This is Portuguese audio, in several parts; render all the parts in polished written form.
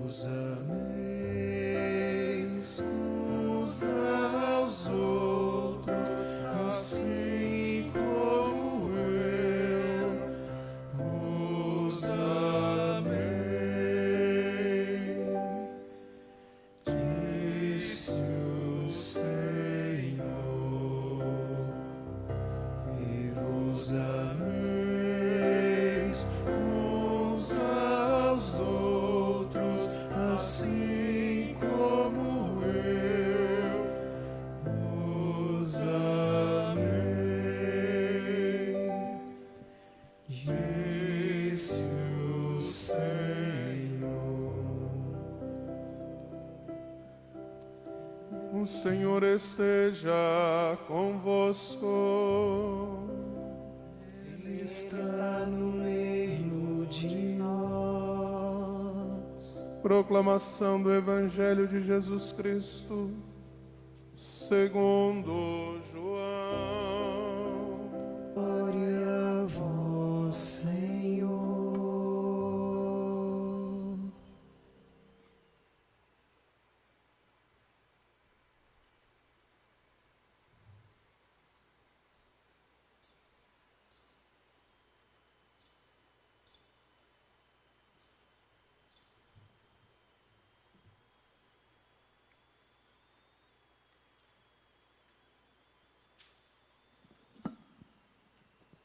vos ameis uns aos outros, assim como eu vos amei. Disse o Senhor, que vos ameis uns aos outros, assim como eu vos amei. Disse o Senhor. O Senhor esteja convosco. Ele está no meio de nós. Proclamação do Evangelho de Jesus Cristo, segundo João. Glória a vós, Senhor.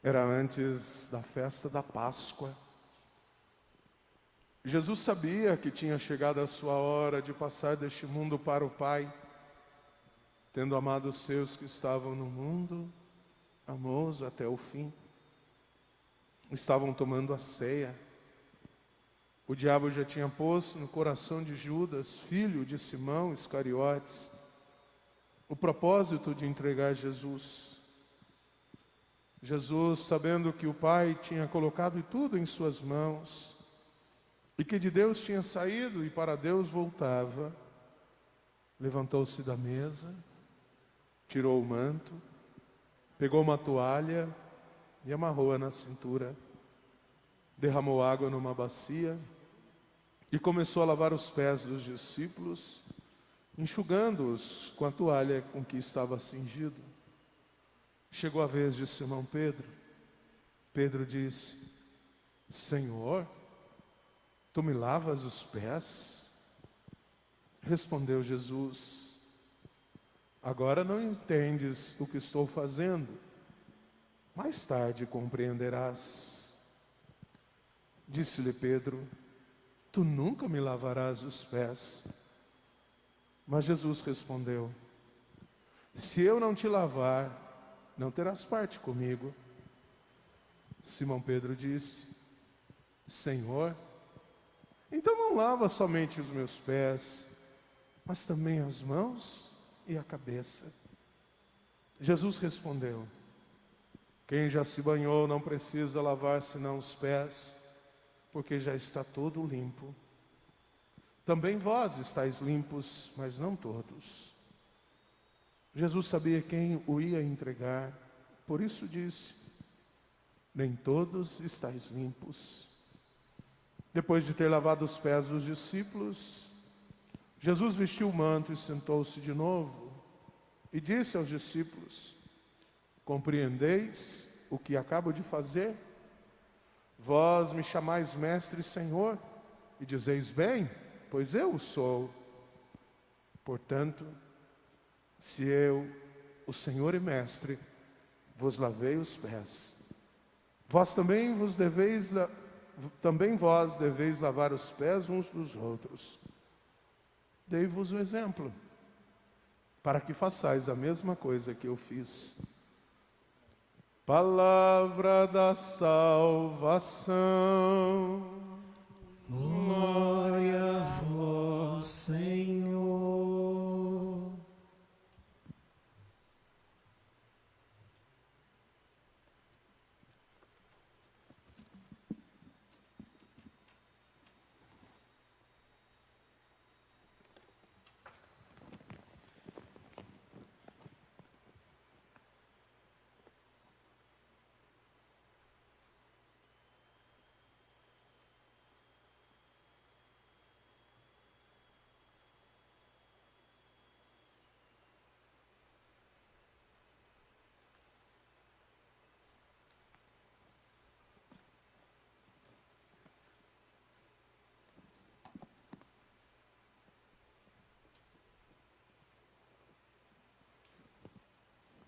Era antes da festa da Páscoa. Jesus sabia que tinha chegado a sua hora de passar deste mundo para o Pai. Tendo amado os seus que estavam no mundo, amou-os até o fim. Estavam tomando a ceia. O diabo já tinha posto no coração de Judas, filho de Simão Iscariotes, o propósito de entregar Jesus. Jesus, sabendo que o Pai tinha colocado tudo em suas mãos, e que de Deus tinha saído e para Deus voltava, levantou-se da mesa, tirou o manto, pegou uma toalha e amarrou-a na cintura, derramou água numa bacia e começou a lavar os pés dos discípulos, enxugando-os com a toalha com que estava cingido. Chegou a vez de Simão Pedro. Pedro disse: Senhor, tu me lavas os pés? Respondeu Jesus: agora não entendes o que estou fazendo, mais tarde compreenderás. Disse-lhe Pedro: tu nunca me lavarás os pés. Mas Jesus respondeu: se eu não te lavar, não terás parte comigo. Simão Pedro disse: Senhor, então não lava somente os meus pés, mas também as mãos e a cabeça. Jesus respondeu: quem já se banhou não precisa lavar senão os pés, porque já está todo limpo. Também vós estáis limpos, mas não todos. Jesus sabia quem o ia entregar, por isso disse: nem todos estáis limpos. Depois de ter lavado os pés dos discípulos, Jesus vestiu o manto e sentou-se de novo, e disse aos discípulos: compreendeis o que acabo de fazer? Vós me chamais mestre e Senhor, e dizeis bem, pois eu o sou. Portanto, se eu, o Senhor e Mestre, vos lavei os pés, vós também vós deveis lavar os pés uns dos outros. Dei-vos o exemplo, para que façais a mesma coisa que eu fiz. Palavra da salvação. Glória a vós, Senhor.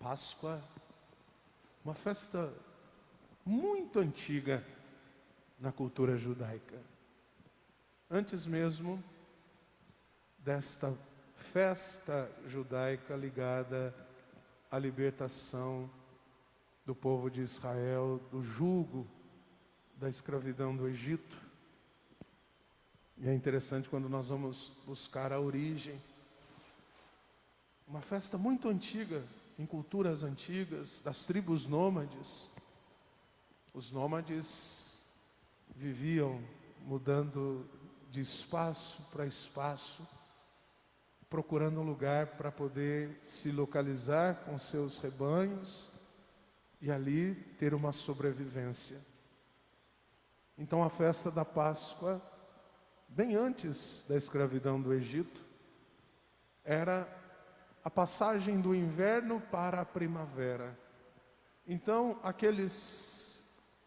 Páscoa, uma festa muito antiga na cultura judaica. Antes mesmo desta festa judaica ligada à libertação do povo de Israel do jugo da escravidão do Egito. E é interessante quando nós vamos buscar a origem. Uma festa muito antiga, em culturas antigas, das tribos nômades. Os nômades viviam mudando de espaço para espaço, procurando um lugar para poder se localizar com seus rebanhos e ali ter uma sobrevivência. Então a festa da Páscoa, bem antes da escravidão do Egito, era a passagem do inverno para a primavera. Então aqueles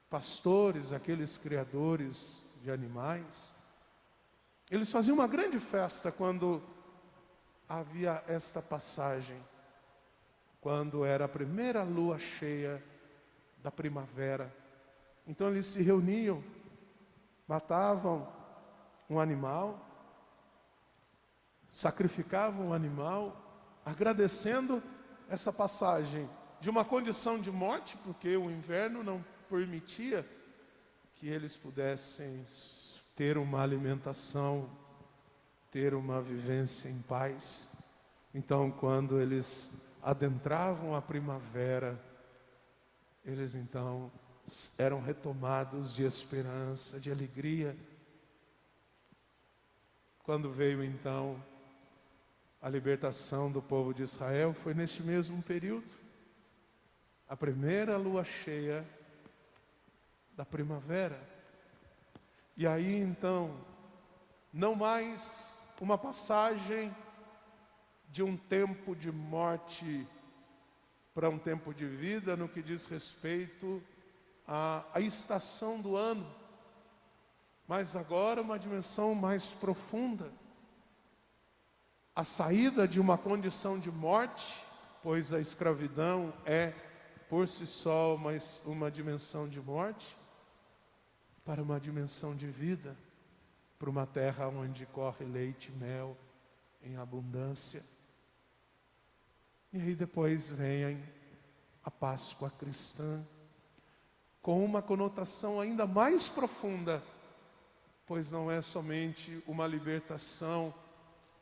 pastores, aqueles criadores de animais, eles faziam uma grande festa quando havia esta passagem, quando era a primeira lua cheia da primavera. Então eles se reuniam, matavam um animal, sacrificavam um animal, agradecendo essa passagem de uma condição de morte, porque o inverno não permitia que eles pudessem ter uma alimentação, ter uma vivência em paz. Então, quando eles adentravam a primavera, eles então eram retomados de esperança, de alegria. Quando veio então a libertação do povo de Israel, foi neste mesmo período, a primeira lua cheia da primavera. E aí então, não mais uma passagem de um tempo de morte para um tempo de vida no que diz respeito à estação do ano, mas agora uma dimensão mais profunda. A saída de uma condição de morte, pois a escravidão é por si só uma dimensão de morte, para uma dimensão de vida, para uma terra onde corre leite e mel em abundância. E aí depois vem a Páscoa cristã, com uma conotação ainda mais profunda, pois não é somente uma libertação,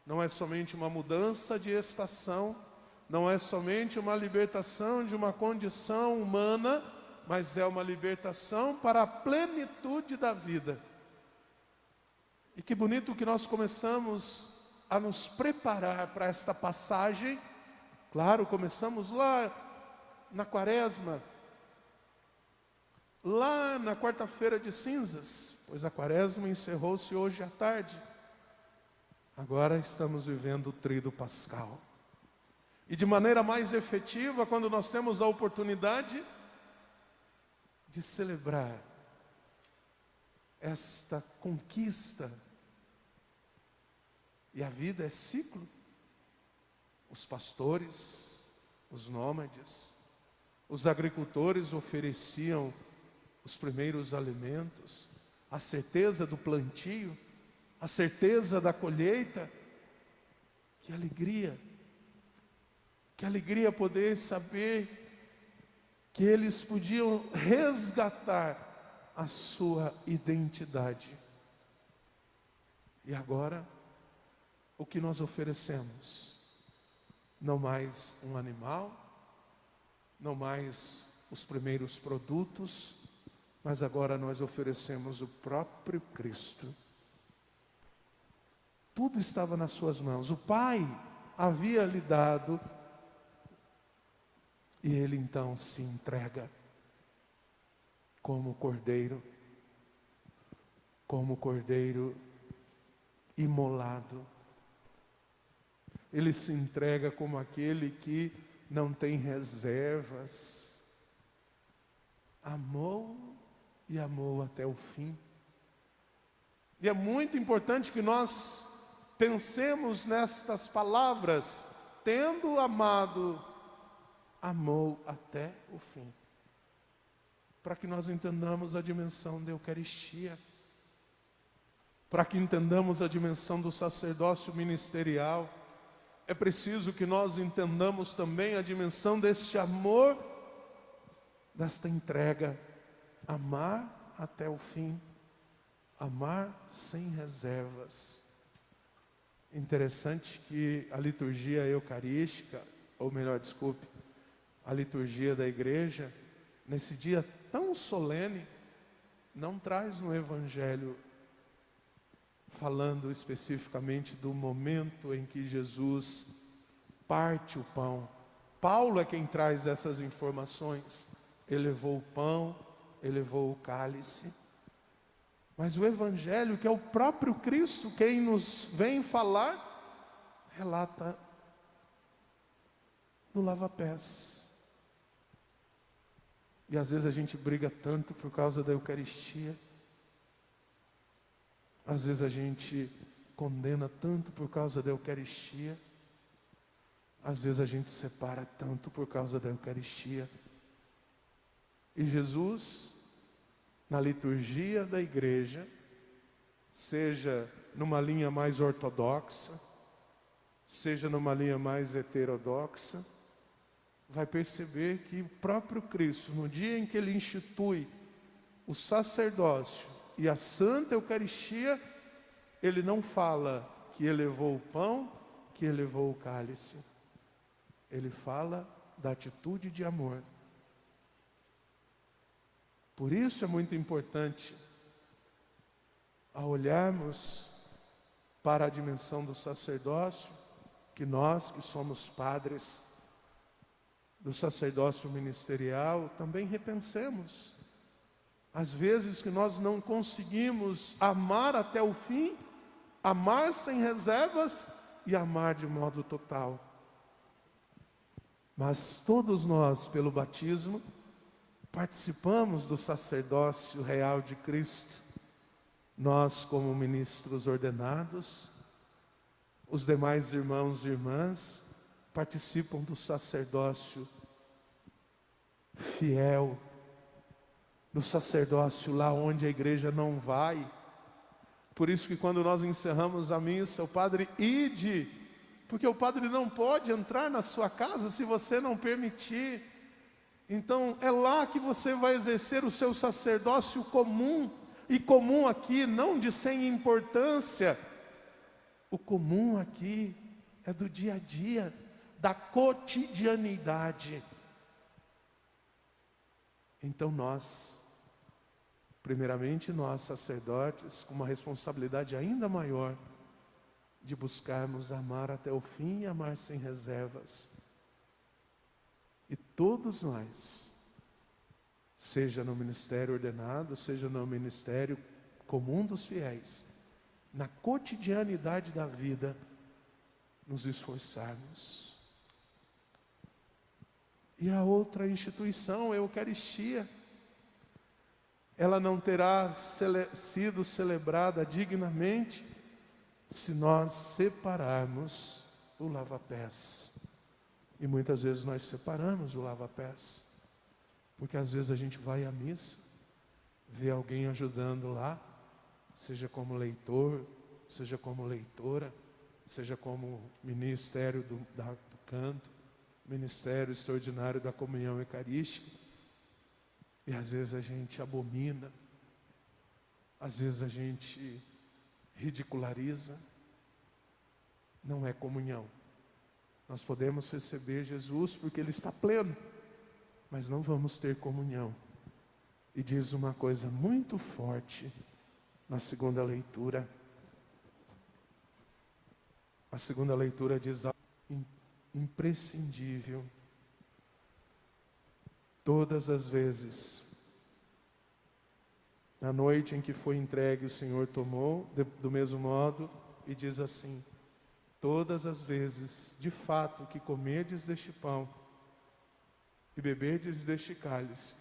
não é somente uma mudança de estação, não é somente uma libertação de uma condição humana, mas é uma libertação para a plenitude da vida. E que bonito que nós começamos a nos preparar para esta passagem. Claro, começamos lá na Quaresma, lá na quarta-feira de cinzas, pois a Quaresma encerrou-se hoje à tarde. Agora estamos vivendo o tríduo pascal. E de maneira mais efetiva, quando nós temos a oportunidade de celebrar esta conquista. E a vida é ciclo. Os pastores, os nômades, os agricultores ofereciam os primeiros alimentos, a certeza do plantio, a certeza da colheita. Que alegria poder saber que eles podiam resgatar a sua identidade. E agora, o que nós oferecemos? Não mais um animal, não mais os primeiros produtos, mas agora nós oferecemos o próprio Cristo. Tudo estava nas suas mãos. O Pai havia lhe dado, e ele então se entrega como cordeiro imolado. Ele se entrega como aquele que não tem reservas. Amou e amou até o fim. E é muito importante que nós pensemos nestas palavras. Tendo amado amou até o fim. Para que nós entendamos a dimensão da Eucaristia, para que entendamos a dimensão do sacerdócio ministerial, é preciso que nós entendamos também a dimensão deste amor, desta entrega, amar até o fim, amar sem reservas. Interessante que a liturgia eucarística, ou melhor, desculpe, a liturgia da igreja, nesse dia tão solene, não traz no Evangelho falando especificamente do momento em que Jesus parte o pão. Paulo é quem traz essas informações. Ele levou o pão, ele levou o cálice. Mas o Evangelho, que é o próprio Cristo quem nos vem falar, relata do lava-pés. E às vezes a gente briga tanto por causa da Eucaristia. Às vezes a gente condena tanto por causa da Eucaristia. Às vezes a gente separa tanto por causa da Eucaristia. E Jesus, na liturgia da igreja, seja numa linha mais ortodoxa, seja numa linha mais heterodoxa, vai perceber que o próprio Cristo, no dia em que Ele institui o sacerdócio e a Santa Eucaristia, Ele não fala que elevou o pão, que elevou o cálice. Ele fala da atitude de amor. Por isso é muito importante, ao olharmos para a dimensão do sacerdócio, que nós que somos padres do sacerdócio ministerial, também repensemos. Às vezes que nós não conseguimos amar até o fim, amar sem reservas e amar de modo total. Mas todos nós, pelo batismo, participamos do sacerdócio real de Cristo. Nós, como ministros ordenados, os demais irmãos e irmãs participam do sacerdócio fiel, do sacerdócio lá onde a igreja não vai. Por isso que quando nós encerramos a missa, o padre ide, porque o padre não pode entrar na sua casa se você não permitir. Então é lá que você vai exercer o seu sacerdócio comum, e comum aqui não de sem importância. O comum aqui é do dia a dia, da cotidianidade. Então nós, primeiramente nós sacerdotes, com uma responsabilidade ainda maior, de buscarmos amar até o fim e amar sem reservas. E todos nós, seja no ministério ordenado, seja no ministério comum dos fiéis, na cotidianidade da vida, nos esforçarmos. E a outra instituição, a Eucaristia, ela não terá sido celebrada dignamente se nós separarmos o lava-pés. E muitas vezes nós separamos o lava-pés, porque às vezes a gente vai à missa, vê alguém ajudando lá, seja como leitor, seja como leitora, seja como ministério do canto, ministério extraordinário da comunhão eucarística, e às vezes a gente abomina, às vezes a gente ridiculariza. Não é comunhão. Nós podemos receber Jesus porque Ele está pleno, mas não vamos ter comunhão. E diz uma coisa muito forte na segunda leitura. A segunda leitura diz algo imprescindível. Todas as vezes, na noite em que foi entregue, o Senhor tomou, do mesmo modo, e diz assim: todas as vezes, de fato, que comerdes deste pão e beberdes deste cálice,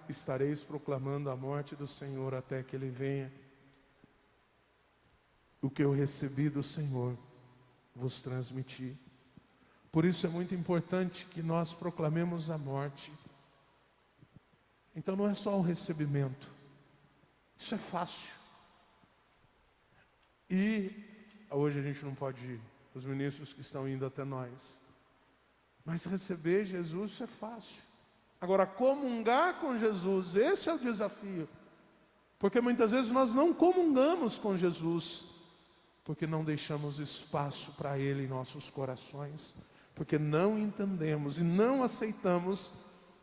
estareis proclamando a morte do Senhor até que Ele venha. O que eu recebi do Senhor, vos transmiti. Por isso é muito importante que nós proclamemos a morte. Então não é só o recebimento, isso é fácil. E hoje a gente não pode ir, os ministros que estão indo até nós, mas receber Jesus, isso é fácil. Agora, comungar com Jesus, esse é o desafio. Porque muitas vezes nós não comungamos com Jesus, porque não deixamos espaço para Ele em nossos corações, porque não entendemos e não aceitamos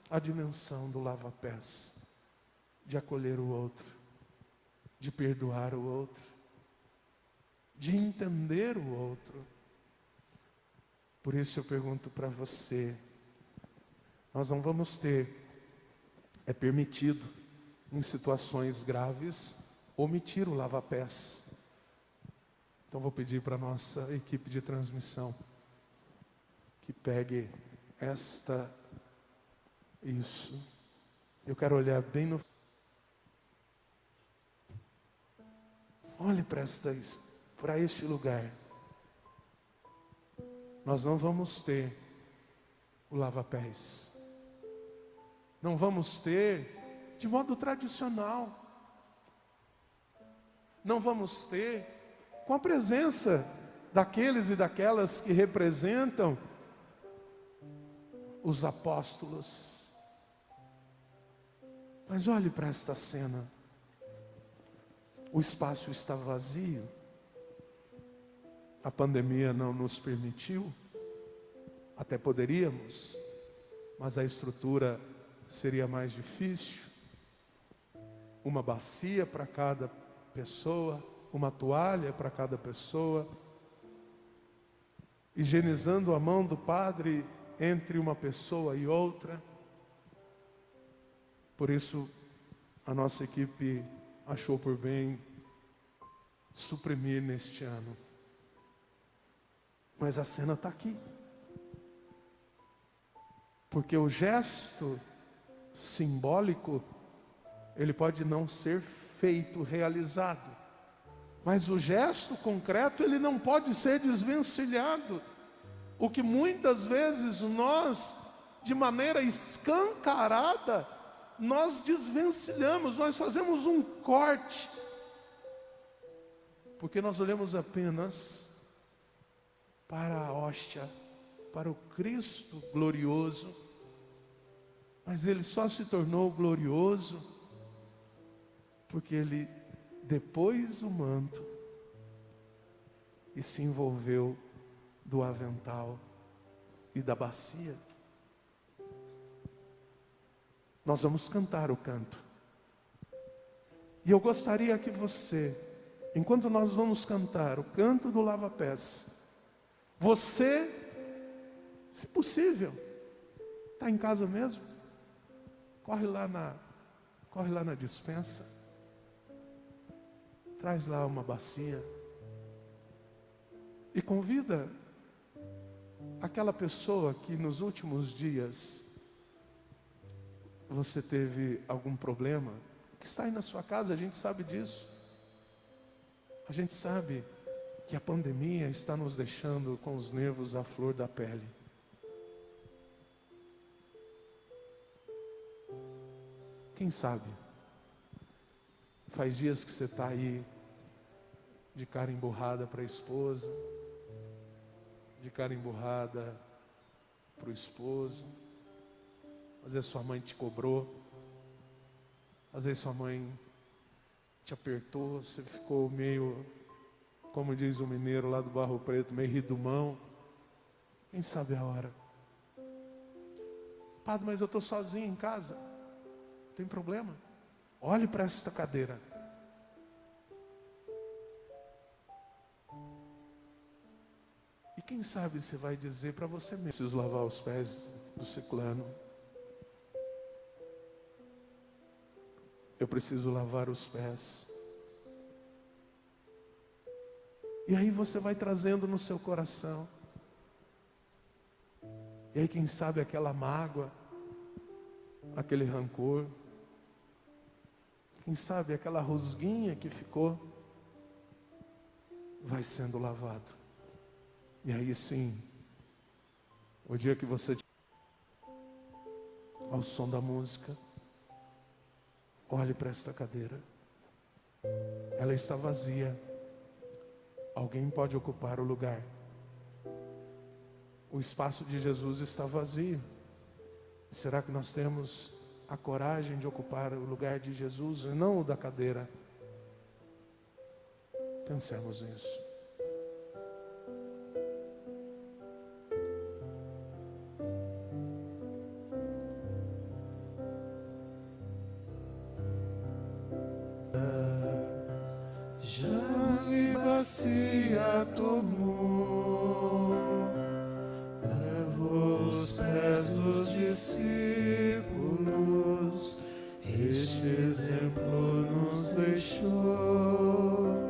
a dimensão do lava-pés, de acolher o outro, de perdoar o outro, de entender o outro. Por isso eu pergunto para você, nós não vamos ter, é permitido, em situações graves, omitir o lava-pés. Então vou pedir para a nossa equipe de transmissão que pegue isso. Eu quero olhar bem no... Olhe para este lugar. Nós não vamos ter o lava-pés. Não vamos ter de modo tradicional. Não vamos ter com a presença daqueles e daquelas que representam os apóstolos. Mas olhe para esta cena. O espaço está vazio. A pandemia não nos permitiu. Até poderíamos, mas a estrutura seria mais difícil. Uma bacia para cada pessoa, uma toalha para cada pessoa, higienizando a mão do padre entre uma pessoa e outra. Por isso, a nossa equipe achou por bem suprimir neste ano. Mas a cena está aqui. Porque o gesto simbólico, ele pode não ser feito, realizado. Mas o gesto concreto, ele não pode ser desvencilhado. O que muitas vezes nós, de maneira escancarada, nós desvencilhamos, nós fazemos um corte. Porque nós olhamos apenas para a hóstia, para o Cristo glorioso. Mas Ele só se tornou glorioso porque Ele depôs o manto e se envolveu do avental e da bacia. Nós vamos cantar o canto. E eu gostaria que você, enquanto nós vamos cantar o canto do lava-pés, você, se possível, está em casa mesmo? Corre lá na despensa. Traz lá uma bacia. E convida aquela pessoa que nos últimos dias você teve algum problema, que está aí na sua casa, a gente sabe disso. A gente sabe que a pandemia está nos deixando com os nervos à flor da pele. Quem sabe? Faz dias que você está aí de cara emburrada para a esposa, de cara emburrada para o esposo. Às vezes sua mãe te cobrou, às vezes sua mãe te apertou, você ficou meio, como diz o mineiro lá do Barro Preto, meio ridumão. Quem sabe a hora? Padre, mas eu estou sozinho em casa. Não tem problema. Olhe para esta cadeira. E quem sabe você vai dizer para você mesmo: preciso lavar os pés do ciclano. Eu preciso lavar os pés. E aí você vai trazendo no seu coração. E aí quem sabe aquela mágoa, aquele rancor, quem sabe aquela rusguinha que ficou, vai sendo lavado. E aí sim, O dia que você, ao som da música, olhe para esta cadeira. Ela está vazia. Alguém pode ocupar o lugar. O espaço de Jesus está vazio. Será que nós temos a coragem de ocupar o lugar de Jesus e não o da cadeira? Pensemos nisso. Já e bacia tomou, levou os pés dos discípulos, este exemplo nos deixou.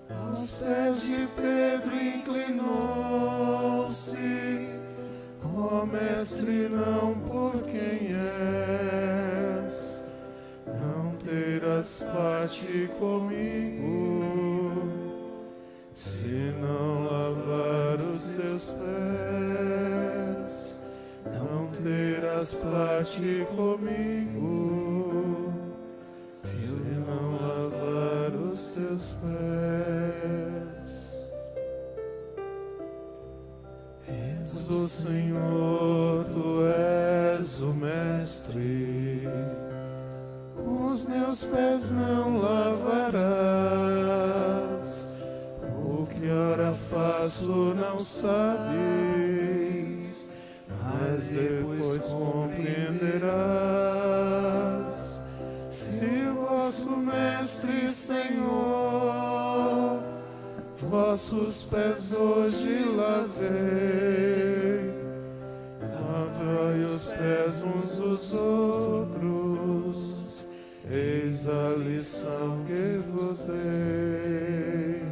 Aos pés de Pedro inclinou-se, ó Mestre, não por quem és, não terás parte comigo, se não lavar os teus pés. Não terás parte comigo, se não lavar os teus pés. És o Senhor, tu és o Mestre, os meus pés não lavarás. O que ora faço não sabes, mas depois compreenderás. Se vosso Mestre, Senhor, vossos pés hoje lavei, lavai os pés uns dos outros, eis a lição que vos dei.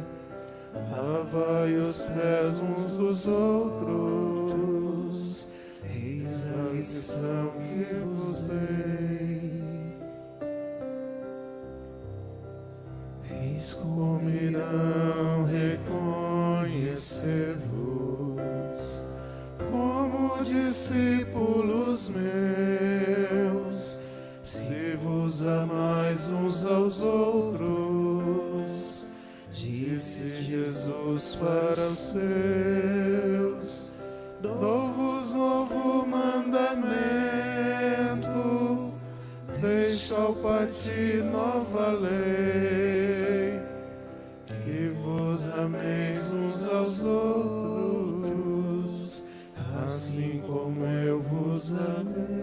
Lavai os pés uns dos outros, eis a lição que vos dei. Eis como irão reconhecer-vos como discípulos meus, se vos amais uns aos outros. Disse Jesus para os seus: dou-vos novo mandamento, deixa ao partir nova lei, que vos ameis uns aos outros, assim como eu vos amei.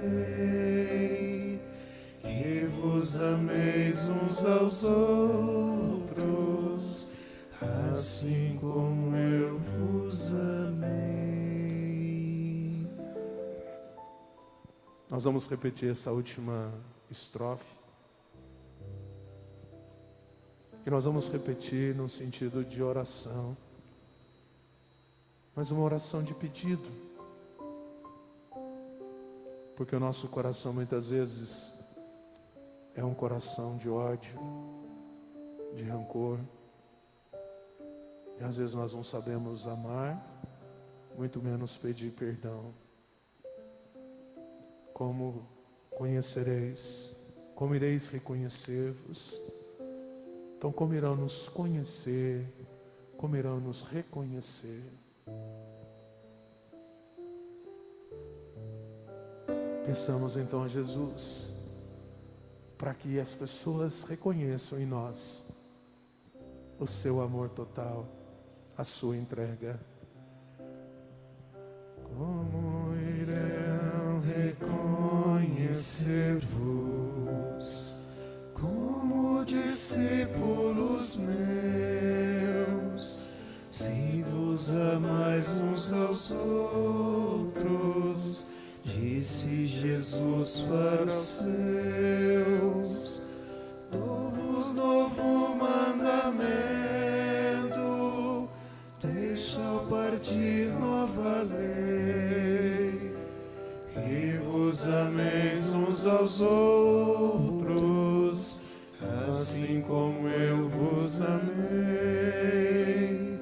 Que vos ameis uns aos outros, assim como eu vos amei. Nós vamos repetir essa última estrofe. E nós vamos repetir no sentido de oração, mas uma oração de pedido. Porque o nosso coração muitas vezes é um coração de ódio, de rancor. E às vezes nós não sabemos amar, muito menos pedir perdão. Como conhecereis, como ireis reconhecer-vos? Então, como irão nos conhecer, como irão nos reconhecer? Peçamos então a Jesus, para que as pessoas reconheçam em nós o seu amor total, a sua entrega. Como irão reconhecer-vos como discípulos meus, se vos amais uns aos outros? Disse Jesus para os seus: dou-vos novo mandamento, deixa ao partir nova lei, que vos ameis uns aos outros, assim como eu vos amei.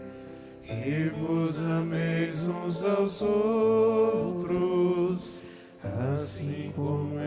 Que vos ameis uns uns aos outros, assim como